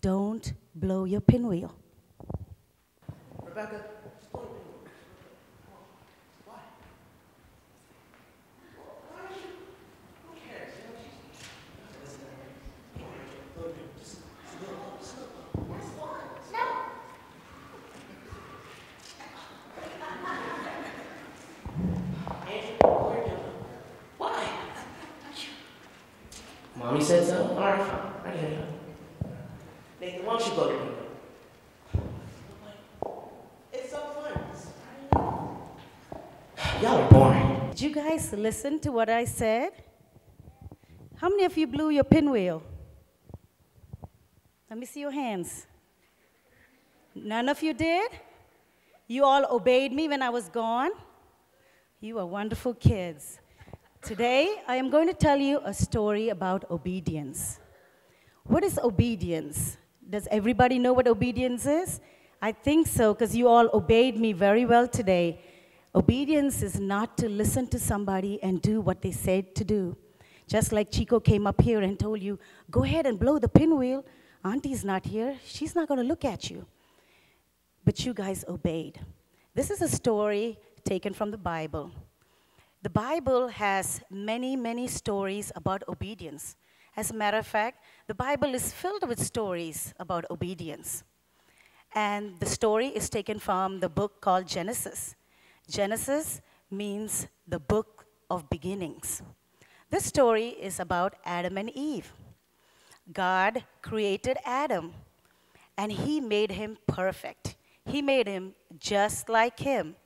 don't blow your pinwheel. Rebecca, Mommy said so? All right, fine. I get it. Nathan, why don't you blow your pinwheel? It's so fun. Y'all are boring. Did you guys listen to what I said? How many of you blew your pinwheel? Let me see your hands. None of you did? You all obeyed me when I was gone? You are wonderful kids. Today, I am going to tell you a story about obedience. What is obedience? Does everybody know what obedience is? I think so, because you all obeyed me very well today. Obedience is not to listen to somebody and do what they said to do. Just like Chico came up here and told you, go ahead and blow the pinwheel. Auntie's not here. She's not going to look at you. But you guys obeyed. This is a story taken from the Bible. The Bible has many, many stories about obedience. As a matter of fact, the Bible is filled with stories about obedience. And the story is taken from the book called Genesis. Genesis means the book of beginnings. This story is about Adam and Eve. God created Adam, and he made him perfect. He made him just like him.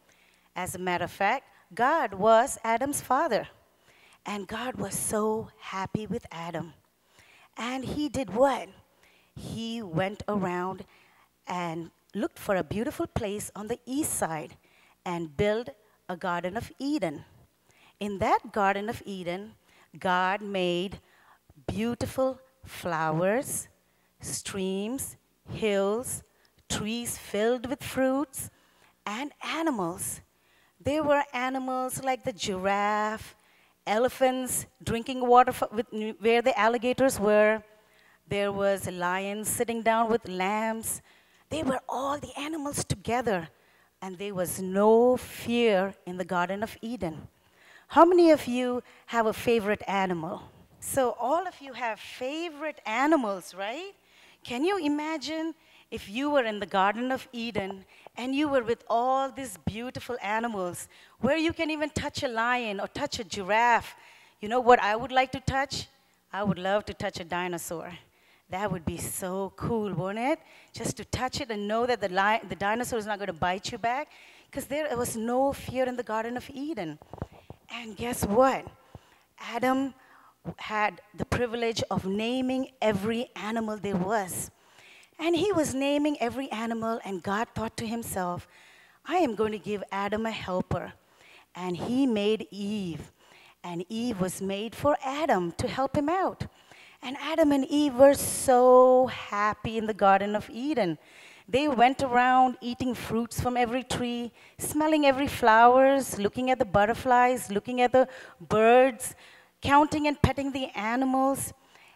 As a matter of fact, God was Adam's father, and God was so happy with Adam. And he did what? He went around and looked for a beautiful place on the east side and built a Garden of Eden. In that Garden of Eden, God made beautiful flowers, streams, hills, trees filled with fruits, and animals. There were animals like the giraffe, elephants drinking water where the alligators were. There was lions sitting down with lambs. They were all the animals together, and there was no fear in the Garden of Eden. How many of you have a favorite animal? So all of you have favorite animals, right? Can you imagine if you were in the Garden of Eden and you were with all these beautiful animals, where you can even touch a lion or touch a giraffe? You know what I would like to touch? I would love to touch a dinosaur. That would be so cool, wouldn't it? Just to touch it and know that the dinosaur is not going to bite you back, because there was no fear in the Garden of Eden. And guess what? Adam had the privilege of naming every animal there was. And he was naming every animal, and God thought to himself, I am going to give Adam a helper. And he made Eve. And Eve was made for Adam to help him out. And Adam and Eve were so happy in the Garden of Eden. They went around eating fruits from every tree, smelling every flowers, looking at the butterflies, looking at the birds, counting and petting the animals.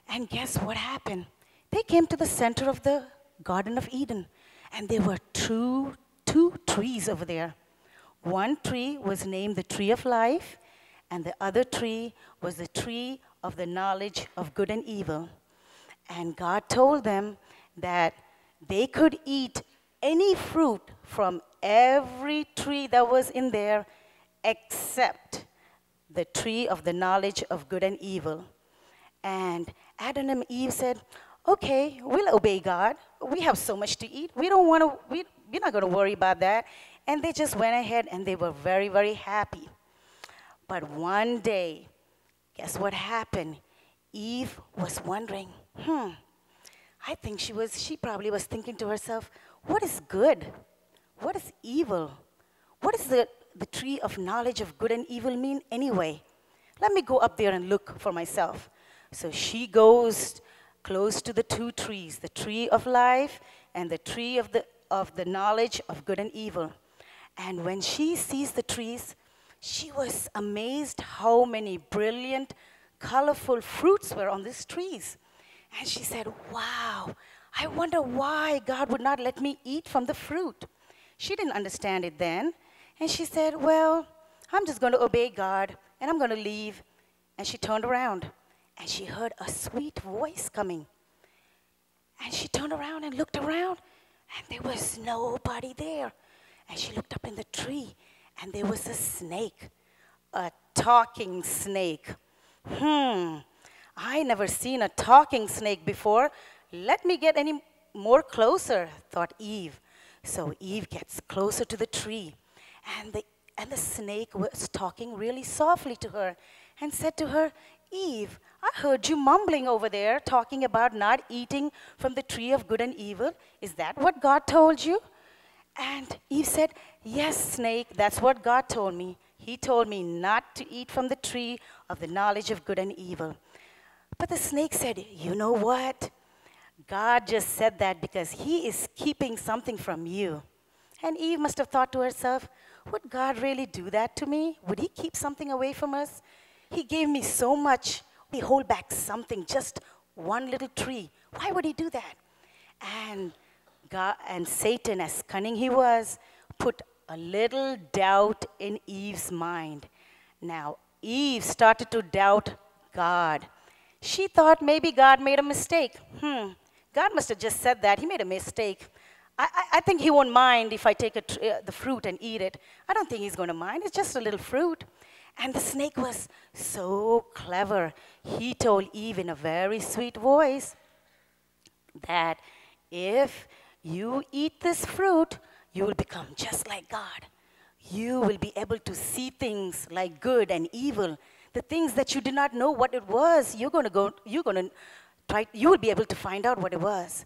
And guess what happened? They came to the center of the Garden of Eden, and there were two trees over there. One tree was named the tree of life, and the other tree was the tree of the knowledge of good and evil. And God told them that they could eat any fruit from every tree that was in there except the tree of the knowledge of good and evil. And Adam and Eve said, okay, we'll obey God. We have so much to eat. We're not going to worry about that. And they just went ahead, and they were very, very happy. But one day, guess what happened? Eve was wondering, I think she probably was thinking to herself, what is good? What is evil? What does the tree of knowledge of good and evil mean anyway? Let me go up there and look for myself. So she goes close to the two trees, the tree of life and the tree of the knowledge of good and evil. And when she sees the trees, she was amazed how many brilliant, colorful fruits were on these trees. And she said, wow, I wonder why God would not let me eat from the fruit. She didn't understand it then. And she said, well, I'm just going to obey God and I'm going to leave. And she turned around and she heard a sweet voice coming. And she turned around and looked around and there was nobody there. And she looked up in the tree and there was a snake, a talking snake. I never seen a talking snake before. Let me get any more closer, thought Eve. So Eve gets closer to the tree, and the snake was talking really softly to her and said to her, Eve, I heard you mumbling over there talking about not eating from the tree of good and evil. Is that what God told you? And Eve said, yes, snake, that's what God told me. He told me not to eat from the tree of the knowledge of good and evil. But the snake said, you know what? God just said that because he is keeping something from you. And Eve must have thought to herself, would God really do that to me? Would he keep something away from us? He gave me so much. He hold back something, just one little tree. Why would he do that? And God and Satan, as cunning he was, put a little doubt in Eve's mind. Now, Eve started to doubt God. She thought maybe God made a mistake. God must have just said that. He made a mistake. I think he won't mind if I take the fruit and eat it. I don't think he's going to mind. It's just a little fruit. And the snake was so clever. He told Eve in a very sweet voice that if you eat this fruit, you will become just like God. You will be able to see things like good and evil. The things that you did not know what it was, you will be able to find out what it was.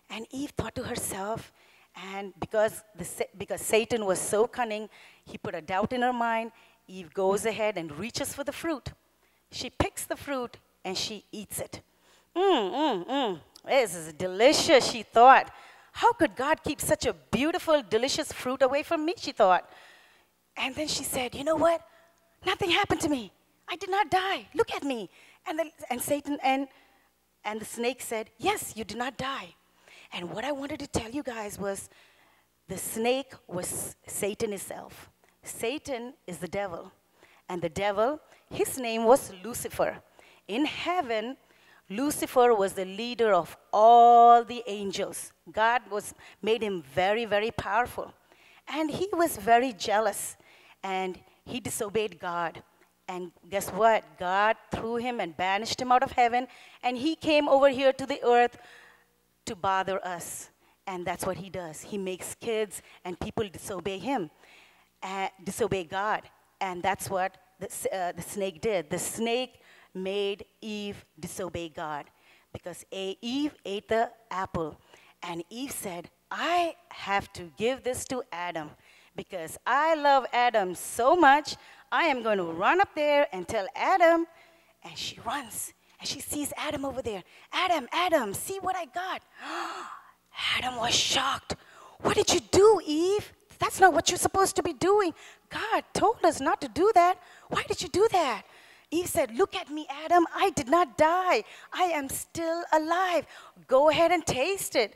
And Eve thought to herself, and because Satan was so cunning, he put a doubt in her mind. Eve goes ahead and reaches for the fruit. She picks the fruit and she eats it. This is delicious, she thought. How could God keep such a beautiful, delicious fruit away from me, she thought. And then she said, you know what? Nothing happened to me. I did not die. Look at me. And Satan and the snake said, yes, you did not die. And what I wanted to tell you guys was the snake was Satan himself. Satan is the devil. And the devil, his name was Lucifer. In heaven, Lucifer was the leader of all the angels. God made him very, very powerful. And he was very jealous. And he disobeyed God. And guess what? God threw him and banished him out of heaven. And he came over here to the earth to bother us. And that's what he does. He makes kids and people disobey him, disobey God. And that's what the snake did. The snake made Eve disobey God because Eve ate the apple. And Eve said, I have to give this to Adam because I love Adam so much. I am going to run up there and tell Adam. And she runs and she sees Adam over there. Adam, Adam, see what I got. Adam was shocked. What did you do, Eve? That's not what you're supposed to be doing. God told us not to do that. Why did you do that? Eve said, look at me, Adam. I did not die. I am still alive. Go ahead and taste it.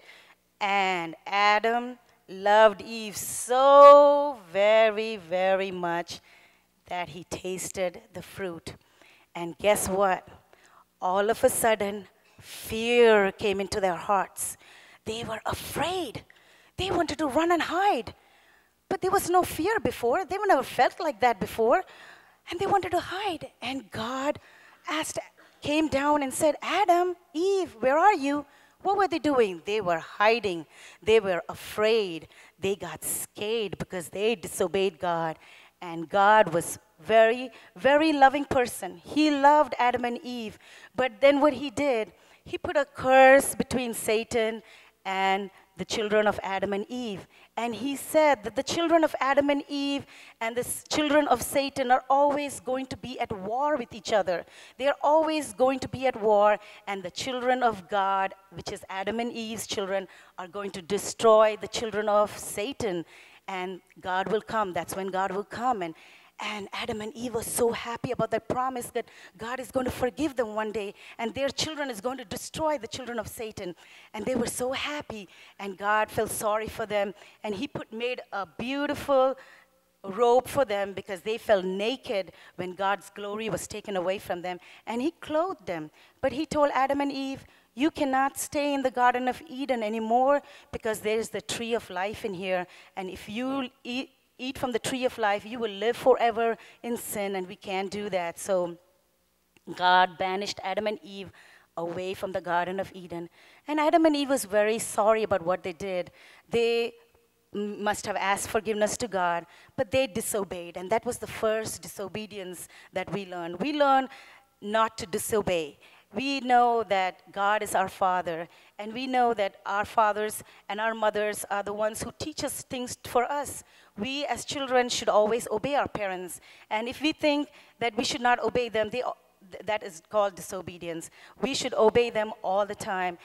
And Adam loved Eve so very, very much that he tasted the fruit. And guess what? All of a sudden, fear came into their hearts. They were afraid. They wanted to run and hide. But there was no fear before. They never felt like that before. And they wanted to hide. And God came down and said, Adam, Eve, where are you? What were they doing? They were hiding. They were afraid. They got scared because they disobeyed God. And God was very, very loving person. He loved Adam and Eve. But then what he did, he put a curse between Satan and the children of Adam and Eve. And he said that the children of Adam and Eve and the children of Satan are always going to be at war with each other. They are always going to be at war. And the children of God, which is Adam and Eve's children, are going to destroy the children of Satan. And God will come. That's when God will come. And Adam and Eve were so happy about that promise that God is going to forgive them one day, and their children is going to destroy the children of Satan. And they were so happy, and God felt sorry for them, and he made a beautiful robe for them because they felt naked when God's glory was taken away from them, and he clothed them. But he told Adam and Eve, you cannot stay in the Garden of Eden anymore because there's the tree of life in here, and if you eat from the tree of life, you will live forever in sin, and we can't do that. So God banished Adam and Eve away from the Garden of Eden. And Adam and Eve was very sorry about what they did. They must have asked forgiveness to God, but they disobeyed. And that was the first disobedience that we learned. We learned not to disobey. We know that God is our Father, and we know that our fathers and our mothers are the ones who teach us things for us. We as children should always obey our parents. And if we think that we should not obey them, that is called disobedience. We should obey them all the time.